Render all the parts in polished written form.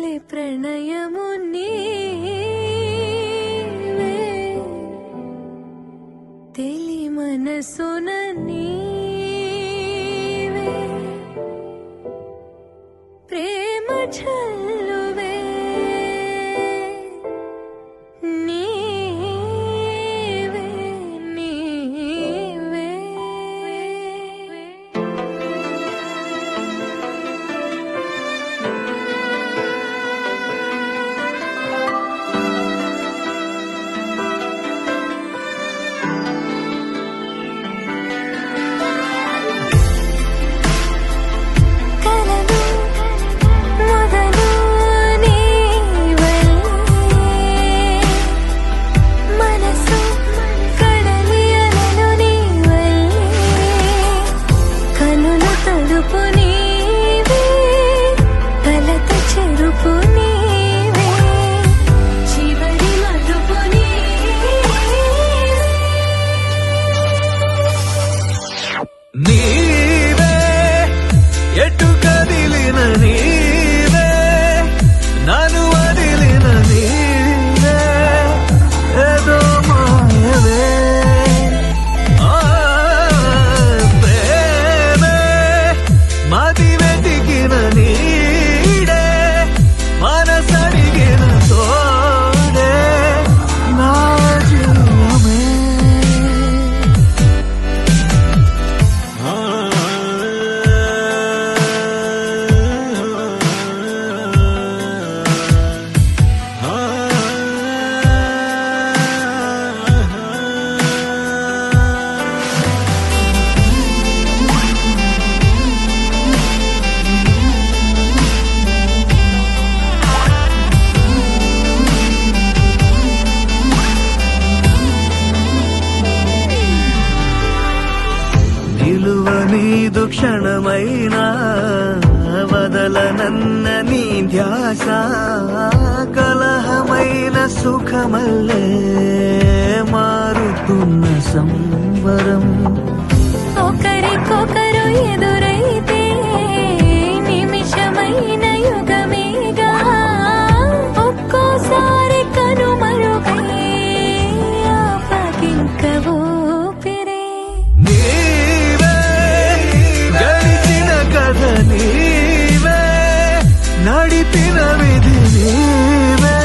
తొలి ప్రణయము నీవే తెలి మనసున నీవే ప్రేమ చల్లువే నీవే నీవే నీవే ఎటు కదిలిన నీవే నన్ను వదిలిన నీవే ఏదో మాయవే ప్రేమే మది వెతికిన నీడే మనసడిగిన తోడే నా జీవమే నిలువ నీదు క్షణమైనా వదలనన్న నీ ధ్యాస కలహమైన సుఖమల్లే మారుతున్న సంవరం ఒకరికొకరు ఎదురైతే నిమిషమైన యుగమేగా ఒక్కోసారి కనుమరుగై ఆపగింక ఊపిరే నీవే గడిచిన కథ నీవే నడిపిన విధి నీవే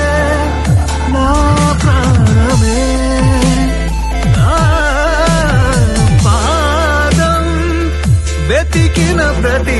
నా ప్రాణమే పాదం వెతికిన ప్రతి